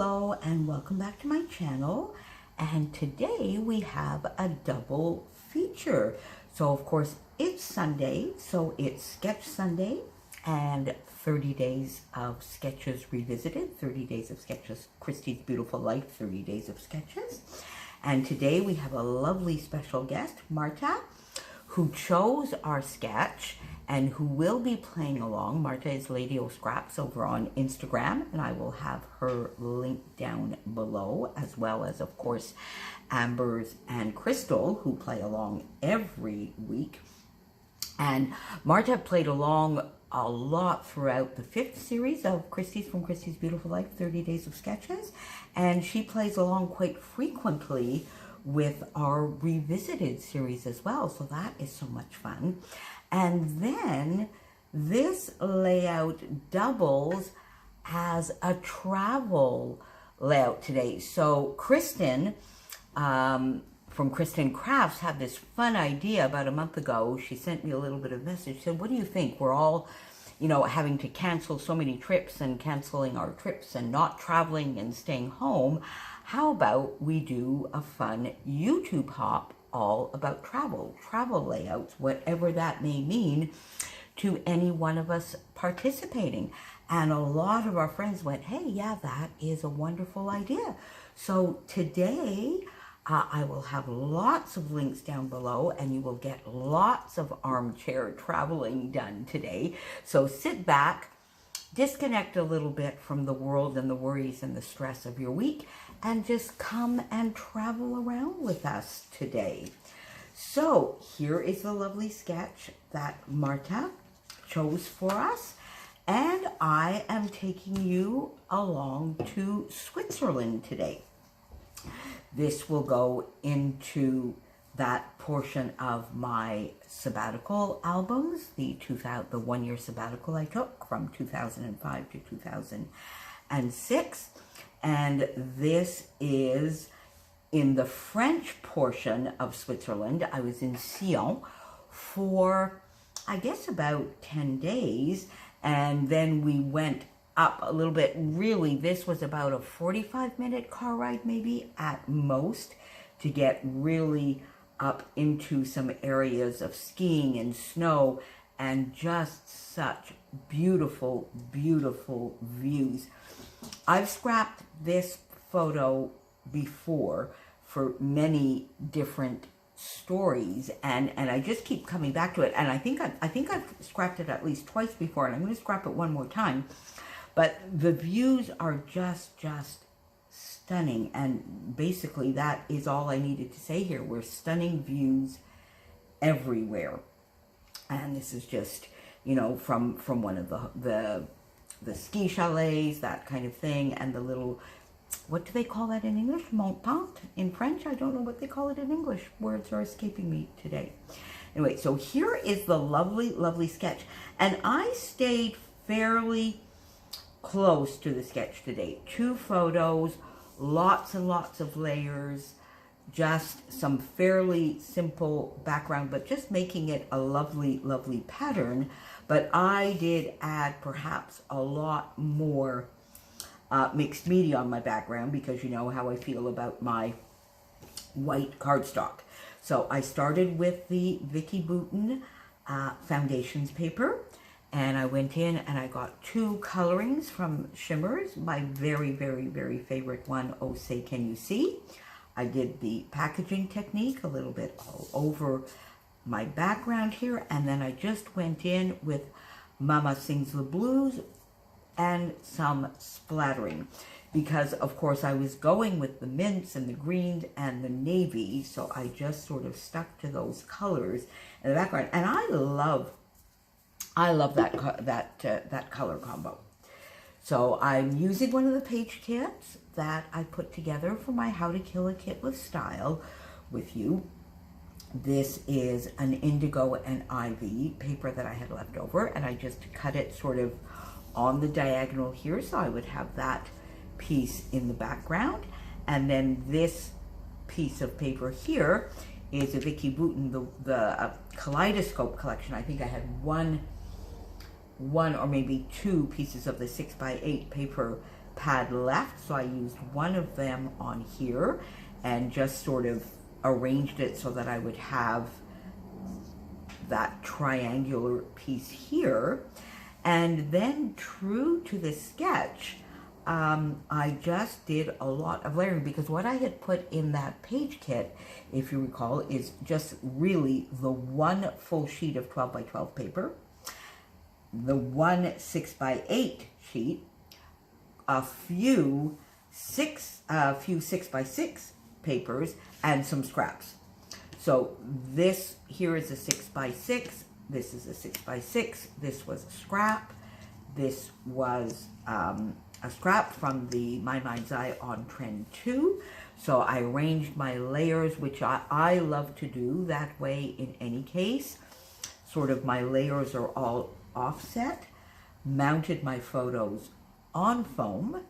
Hello and welcome back to my channel, and today we have a double feature. So of course it's Sunday, so it's Sketch Sunday and 30 days of sketches revisited, 30 days of sketches, Christy's Beautiful Life, 30 days of sketches. And today we have a lovely special guest, Marta, who chose our sketch and who will be playing along. Marta is Lady O Scraps over on Instagram, and I will have her link down below, as well as, of course, Amber's and Crystal, who play along every week. And Marta played along a lot throughout the 5th series of Christy's Beautiful Life, 30 Days of Sketches, and she plays along quite frequently with our revisited series as well, so that is so much fun. And then this layout doubles as a travel layout today. So Kristen from Kristen Crafts had this fun idea about a month ago. She sent me a little bit of message, said, what do you think? We're all, having to cancel so many trips and canceling our trips and not traveling and staying home. How about we do a fun YouTube hop all about travel layouts, whatever that may mean to any one of us participating. And a lot of our friends went, hey, yeah, that is a wonderful idea. So today I will have lots of links down below, and you will get lots of armchair traveling done today. So sit back, disconnect a little bit from the world and the worries and the stress of your week, and just come and travel around with us today. So here is the lovely sketch that Marta chose for us, and I am taking you along to Switzerland today. This will go into that portion of my sabbatical albums, the 1-year sabbatical I took from 2005 to 2006. And this is in the French portion of Switzerland. I was in Sion for, I guess, about 10 days. And then we went up a little bit. Really, this was about a 45-minute car ride, maybe at most, to get really up into some areas of skiing and snow and just such beautiful, beautiful views. I've scrapped this photo before for many different stories, and I just keep coming back to it. And I think I've scrapped it at least twice before, and I'm going to scrap it one more time. But the views are just stunning, and basically that is all I needed to say here. We're stunning views everywhere, and this is just from one of the ski chalets, that kind of thing, and the little, what do they call that in English? Montante in French? I don't know what they call it in English. Words are escaping me today. Anyway, so here is the lovely, lovely sketch. And I stayed fairly close to the sketch today. 2 photos, lots and lots of layers, just some fairly simple background, but just making it a lovely, lovely pattern. But I did add perhaps a lot more mixed media on my background, because you know how I feel about my white cardstock. So I started with the Vicki Boutin Foundations paper, and I went in and I got 2 colorings from Shimmers, my very, very, very favorite one, Oh Say Can You See. I did the packaging technique a little bit all over my background here, and then I just went in with Mama Sings the Blues and some splattering, because of course I was going with the mints and the greens and the navy, so I just sort of stuck to those colors in the background, and I love that color combo. So I'm using one of the page kits that I put together for my How to Kill a Kit with Style with you. This is an indigo and ivy paper that I had left over, and I just cut it sort of on the diagonal here, so I would have that piece in the background. And then this piece of paper here is a Vicki Boutin, the Kaleidoscope collection. I think I had one or maybe 2 pieces of the 6x8 paper pad left, so I used one of them on here and just sort of arranged it so that I would have that triangular piece here. And then, true to the sketch, I just did a lot of layering, because what I had put in that page kit, if you recall, is just really the one full sheet of 12 by 12 paper, the one 6 by 8 sheet, a few 6 by 6 papers, and some scraps. So this here is a 6 by 6. This is a 6 by 6. This was a scrap. This was a scrap from the My Mind's Eye on Trend 2. So I arranged my layers, which I love to do that way in any case. Sort of my layers are all offset. Mounted my photos on foam.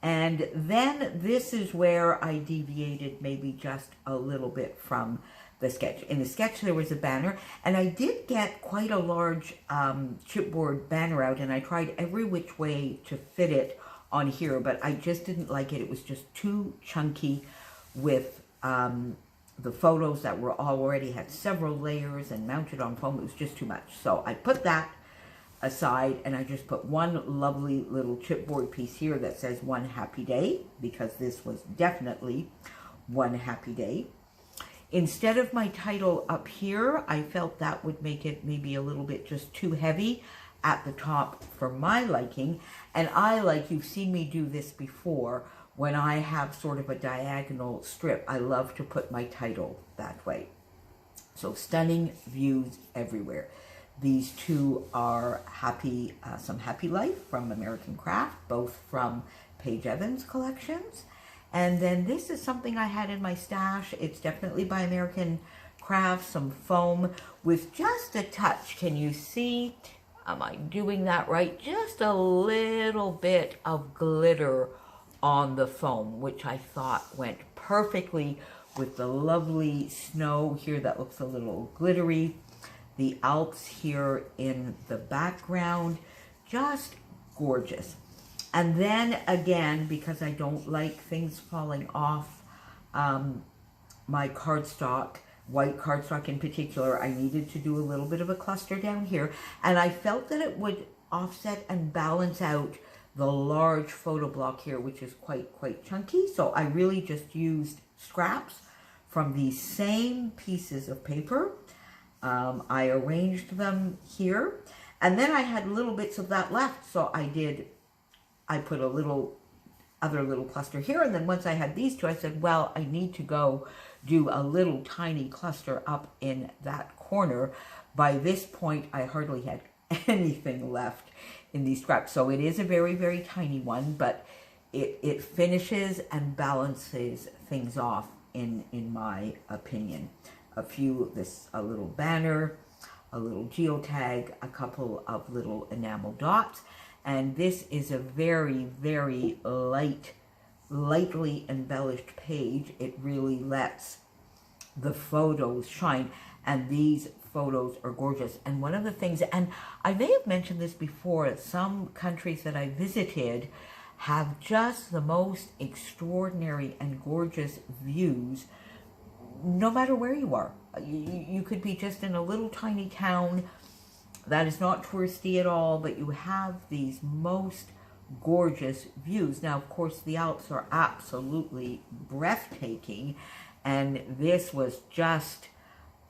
And then this is where I deviated maybe just a little bit from the sketch. In the sketch there was a banner, and I did get quite a large chipboard banner out, and I tried every which way to fit it on here, but I just didn't like it. It was just too chunky with the photos that were already had several layers and mounted on foam. It was just too much. So I put that aside, and I just put one lovely little chipboard piece here that says One Happy Day, because this was definitely one happy day. Instead of my title up here, I felt that would make it maybe a little bit just too heavy at the top for my liking. And I, like, you've seen me do this before, when I have sort of a diagonal strip, I love to put my title that way. So Stunning Views Everywhere. These two are Some Happy Life from American Craft, both from Paige Evans collections. And then this is something I had in my stash. It's definitely by American Craft, some foam with just a touch. Can you see? Am I doing that right? Just a little bit of glitter on the foam, which I thought went perfectly with the lovely snow here that looks a little glittery. The Alps here in the background, just gorgeous. And then again, because I don't like things falling off my cardstock, white cardstock in particular, I needed to do a little bit of a cluster down here. And I felt that it would offset and balance out the large photo block here, which is quite chunky. So I really just used scraps from these same pieces of paper. I arranged them here, and then I had little bits of that left, so I put a other little cluster here, and then once I had these two, I said, well, I need to go do a little tiny cluster up in that corner. By this point, I hardly had anything left in these scraps, so it is a very tiny one, but it finishes and balances things off in my opinion. A little banner, a little geotag, a couple of little enamel dots. And this is a very lightly embellished page. It really lets the photos shine. And these photos are gorgeous. And one of the things, and I may have mentioned this before, some countries that I visited have just the most extraordinary and gorgeous views, no matter where you are. You could be just in a little tiny town that is not touristy at all, but you have these most gorgeous views. Now, of course, the Alps are absolutely breathtaking, and this was just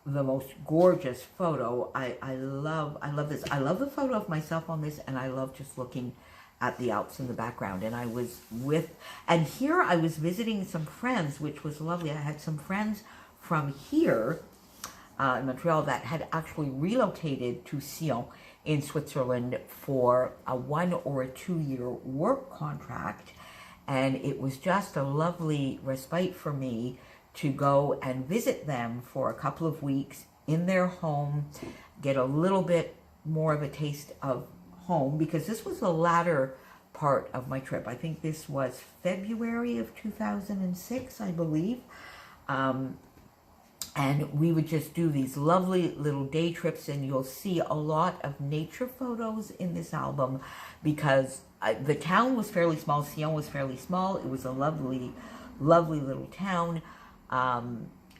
the most gorgeous photo. I love this. I love the photo of myself on this, and I love just looking at the Alps in the background. And and here I was visiting some friends, which was lovely. I had some friends from here in Montreal that had actually relocated to Sion in Switzerland for a 1 or a 2 year work contract. And it was just a lovely respite for me to go and visit them for a couple of weeks in their home, get a little bit more of a taste of home, because this was the latter part of my trip. I think this was February of 2006, I believe. And we would just do these lovely little day trips, and you'll see a lot of nature photos in this album, because the town was fairly small. Sion was fairly small. It was a lovely, lovely little town.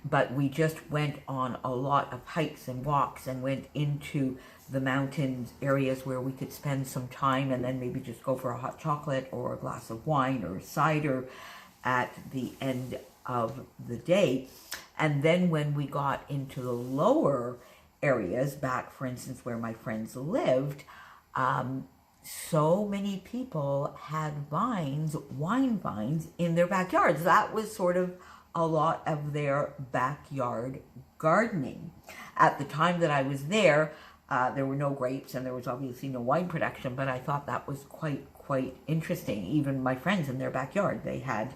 But we just went on a lot of hikes and walks and went into the mountains areas where we could spend some time and then maybe just go for a hot chocolate or a glass of wine or cider at the end of the day. And then when we got into the lower areas, back, for instance, where my friends lived, so many people had vines, wine vines, in their backyards. That was sort of a lot of their backyard gardening. At the time that I was there were no grapes and there was obviously no wine production, but I thought that was quite interesting. Even my friends in their backyard, they had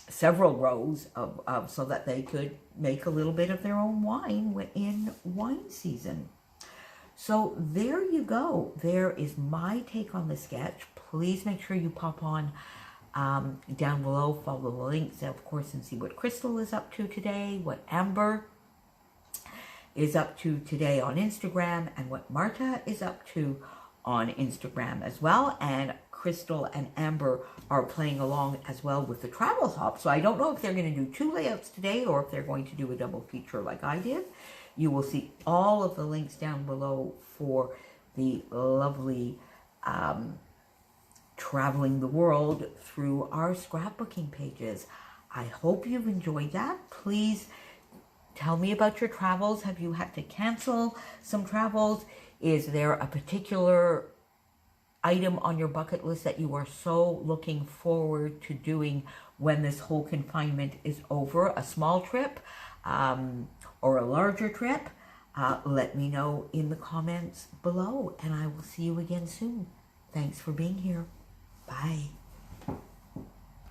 several rows of so that they could make a little bit of their own wine in wine season. So there you go. There is my take on the sketch. Please make sure you pop on down below, follow the links, of course, and see what Crystal is up to today, what Amber is up to today on Instagram, and what Marta is up to on Instagram as well. And Crystal and Amber are playing along as well with the travel hop. So I don't know if they're going to do 2 layouts today or if they're going to do a double feature like I did. You will see all of the links down below for the lovely traveling the world through our scrapbooking pages. I hope you've enjoyed that. Please tell me about your travels. Have you had to cancel some travels? Is there a particular item on your bucket list that you are so looking forward to doing when this whole confinement is over? A small trip or a larger trip? Let me know in the comments below, and I will see you again soon. Thanks for being here. Bye.